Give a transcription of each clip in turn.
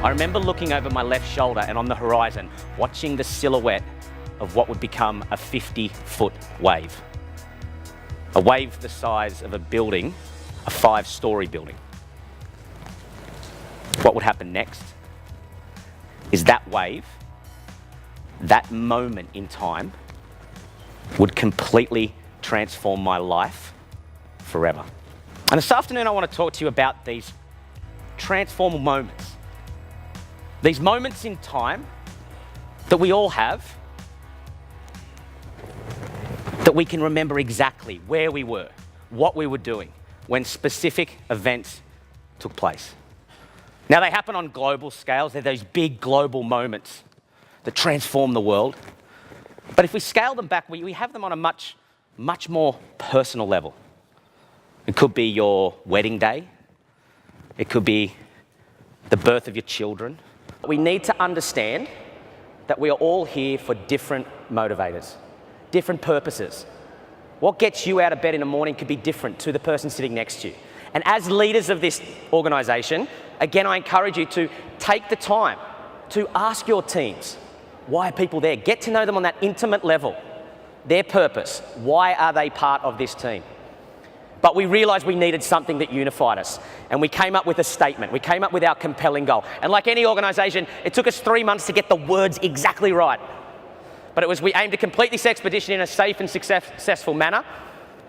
I remember looking over my left shoulder and on the horizon, watching the silhouette of what would become a 50-foot wave. A wave the size of a building, a 5-story building. What would happen next is that wave, that moment in time, would completely transform my life forever. And this afternoon I want to talk to you about these transformative moments. These moments in time that we all have, that we can remember exactly where we were, what we were doing, when specific events took place. Now, they happen on global scales. They're those big global moments that transform the world. But if we scale them back, we have them on a much more personal level. It could be your wedding day. It could be the birth of your children. We need to understand that we are all here for different motivators, different purposes. What gets you out of bed in the morning could be different to the person sitting next to you. And as leaders of this organisation, again, I encourage you to take the time to ask your teams, why are people there? Get to know them on that intimate level. Their purpose, why are they part of this team? But we realised we needed something that unified us. And we came up with a statement. We came up with our compelling goal. And like any organisation, it took us 3 months to get the words exactly right. But we aimed to complete this expedition in a safe and successful manner,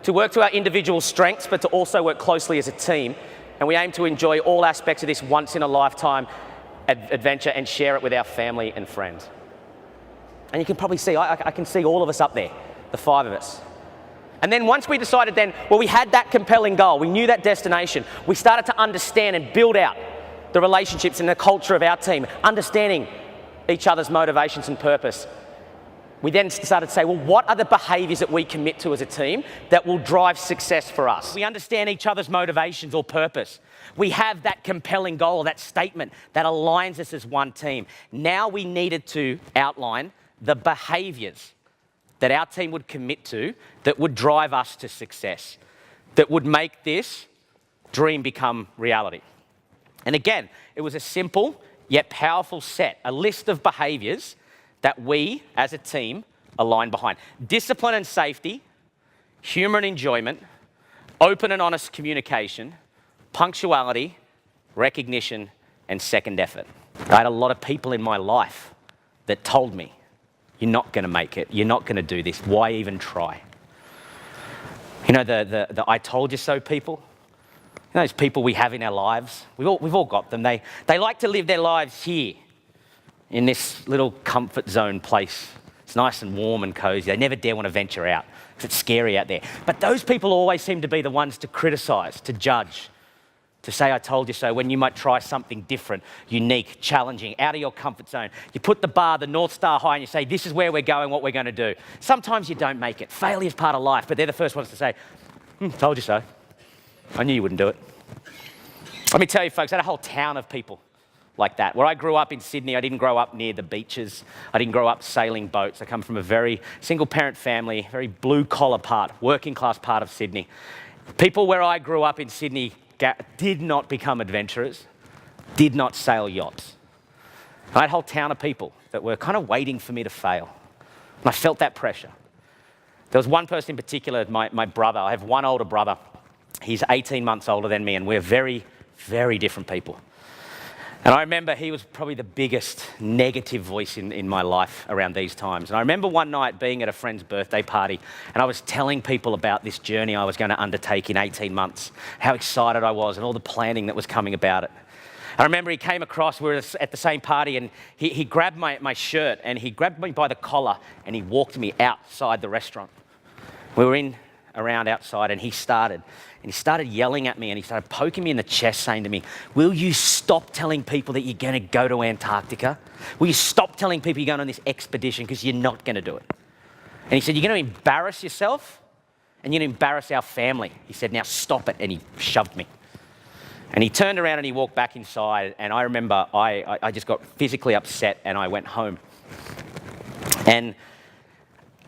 to work to our individual strengths, but to also work closely as a team. And we aim to enjoy all aspects of this once-in-a-lifetime adventure and share it with our family and friends. And you can probably see, I can see all of us up there, the 5 of us. And then once we decided we had that compelling goal, we knew that destination, we started to understand and build out the relationships and the culture of our team, understanding each other's motivations and purpose. We then started to say, well, what are the behaviours that we commit to as a team that will drive success for us? We understand each other's motivations or purpose. We have that compelling goal, that statement that aligns us as one team. Now we needed to outline the behaviours that our team would commit to that would drive us to success, that would make this dream become reality. And again, it was a simple yet powerful set, a list of behaviours that we, as a team, align behind. Discipline and safety, humour and enjoyment, open and honest communication, punctuality, recognition, and second effort. I had a lot of people in my life that told me, you're not going to make it, you're not going to do this, why even try? You know, the I told you so people? You know, those people we have in our lives, we've all got them. They like to live their lives here, in this little comfort zone place. It's nice and warm and cozy. They never dare want to venture out because it's scary out there. But those people always seem to be the ones to criticise, to judge, to say, I told you so, when you might try something different, unique, challenging, out of your comfort zone. You put the bar, the North Star high, and you say, this is where we're going, what we're going to do. Sometimes you don't make it. Failure is part of life, but they're the first ones to say, told you so. I knew you wouldn't do it. Let me tell you, folks, I had a whole town of people like that. Where I grew up in Sydney, I didn't grow up near the beaches. I didn't grow up sailing boats. I come from a very single-parent family, very blue-collar part, working-class part of Sydney. People where I grew up in Sydney did not become adventurers, did not sail yachts. I had a whole town of people that were kind of waiting for me to fail. And I felt that pressure. There was one person in particular, my brother. I have one older brother. He's 18 months older than me, and we're very, very different people. And I remember he was probably the biggest negative voice in my life around these times. And I remember one night being at a friend's birthday party, and I was telling people about this journey I was going to undertake in 18 months, how excited I was and all the planning that was coming about it. I remember he came across, we were at the same party, and he grabbed my shirt, and he grabbed me by the collar, and he walked me outside the restaurant. We were around outside, and he started yelling at me, and he started poking me in the chest, saying to me, will you stop telling people that you're going to go to Antarctica? Will you stop telling people you're going on this expedition, because you're not going to do it? And he said, you're going to embarrass yourself, and you're going to embarrass our family. He said, now stop it. And he shoved me. And he turned around and he walked back inside, and I remember I just got physically upset, and I went home. And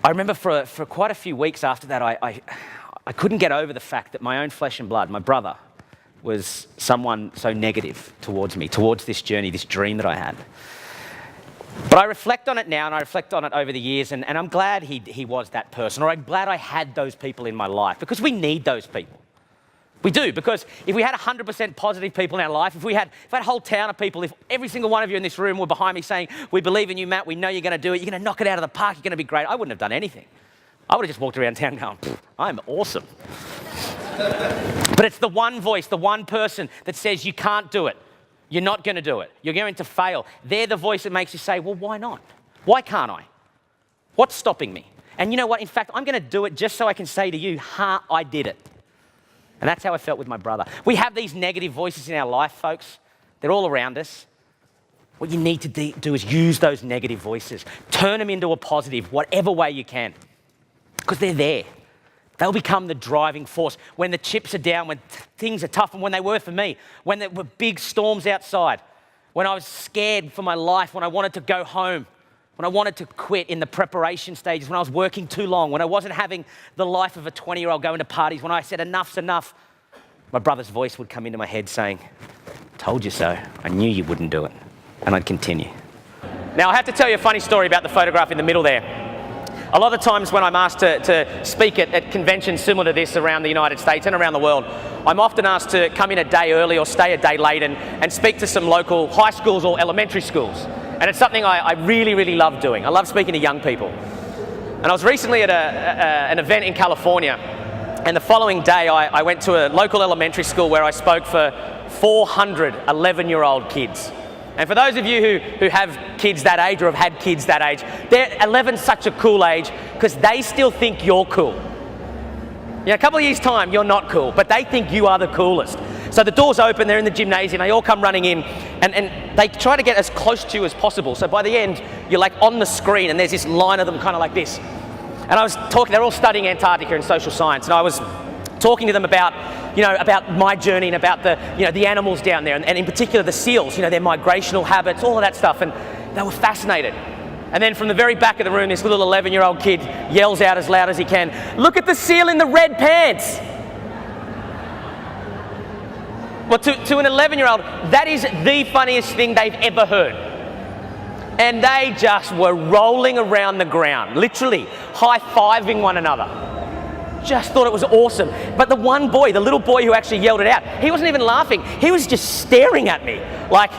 I remember for quite a few weeks after that, I couldn't get over the fact that my own flesh and blood, my brother, was someone so negative towards me, towards this journey, this dream that I had. But I reflect on it now, and I reflect on it over the years, and I'm glad he was that person, or I'm glad I had those people in my life, because we need those people. We do, because if we had 100% positive people in our life, if I had a whole town of people, if every single one of you in this room were behind me saying, we believe in you, Matt, we know you're going to do it, you're going to knock it out of the park, you're going to be great, I wouldn't have done anything. I would have just walked around town going, I'm awesome. But it's the one voice, the one person that says you can't do it. You're not going to do it. You're going to fail. They're the voice that makes you say, well, why not? Why can't I? What's stopping me? And you know what? In fact, I'm going to do it just so I can say to you, I did it. And that's how I felt with my brother. We have these negative voices in our life, folks. They're all around us. What you need to do is use those negative voices. Turn them into a positive, whatever way you can. Because they're there. They'll become the driving force when the chips are down, when things are tough, and when they were for me, when there were big storms outside, when I was scared for my life, when I wanted to go home, when I wanted to quit in the preparation stages, when I was working too long, when I wasn't having the life of a 20-year-old going to parties, when I said enough's enough, my brother's voice would come into my head saying, told you so, I knew you wouldn't do it, and I'd continue. Now I have to tell you a funny story about the photograph in the middle there. A lot of times when I'm asked to speak at conventions similar to this around the United States and around the world, I'm often asked to come in a day early or stay a day late and speak to some local high schools or elementary schools. And it's something I really, really love doing. I love speaking to young people. And I was recently at an event in California, and the following day I went to a local elementary school where I spoke for 400 11-year-old kids. And for those of you who have kids that age or have had kids that age, 11's such a cool age because they still think you're cool. You know, a couple of years' time, you're not cool, but they think you are the coolest. So the doors open, they're in the gymnasium, they all come running in, and they try to get as close to you as possible. So by the end, you're like on the screen, and there's this line of them kind of like this. And I was talking, they're all studying Antarctica and social science, and I was talking to them about my journey and about the animals down there, and in particular the seals, their migrational habits, all of that stuff, and they were fascinated. And then from the very back of the room, this little 11-year-old kid yells out as loud as he can, "Look at the seal in the red pants!" Well, to an 11-year-old, that is the funniest thing they've ever heard. And they just were rolling around the ground, literally high-fiving one another. Just thought it was awesome. But the one boy, the little boy who actually yelled it out, he wasn't even laughing. He was just staring at me like,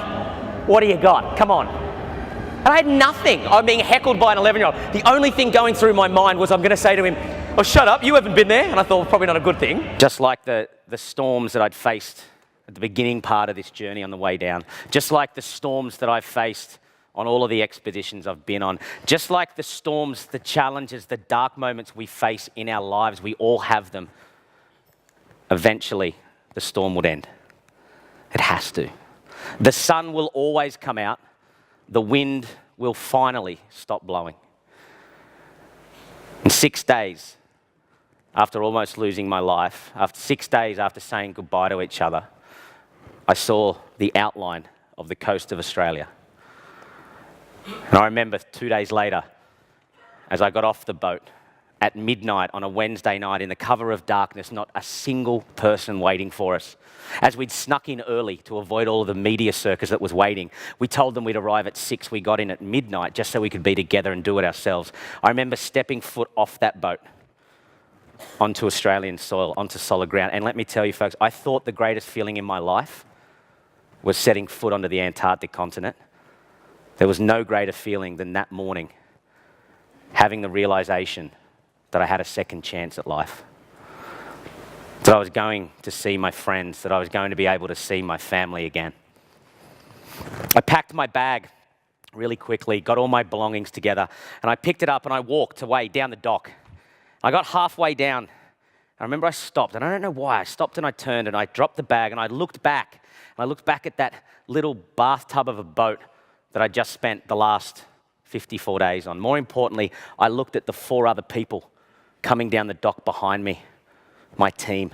what do you got? Come on. And I had nothing. I'm being heckled by an 11-year-old. The only thing going through my mind was I'm going to say to him, oh, shut up, you haven't been there. And I thought, well, probably not a good thing. Just like the storms that I'd faced at the beginning part of this journey on the way down. Just like the storms that I've faced on all of the expeditions I've been on. Just like the storms, the challenges, the dark moments we face in our lives, we all have them. Eventually, the storm would end. It has to. The sun will always come out. The wind will finally stop blowing. In 6 days, after almost losing my life, after 6 days after saying goodbye to each other, I saw the outline of the coast of Australia. And I remember 2 days later, as I got off the boat at midnight on a Wednesday night in the cover of darkness, not a single person waiting for us. As we'd snuck in early to avoid all of the media circus that was waiting, we told them we'd arrive at 6. We got in at midnight just so we could be together and do it ourselves. I remember stepping foot off that boat onto Australian soil, onto solid ground. And let me tell you, folks, I thought the greatest feeling in my life was setting foot onto the Antarctic continent. There was no greater feeling than that morning having the realization that I had a second chance at life. That I was going to see my friends, that I was going to be able to see my family again. I packed my bag really quickly, got all my belongings together, and I picked it up and I walked away down the dock. I got halfway down. I remember I stopped, and I don't know why. I stopped and I turned and I dropped the bag and I looked back. And I looked back at that little bathtub of a boat that I just spent the last 54 days on. More importantly, I looked at the 4 other people coming down the dock behind me, my team.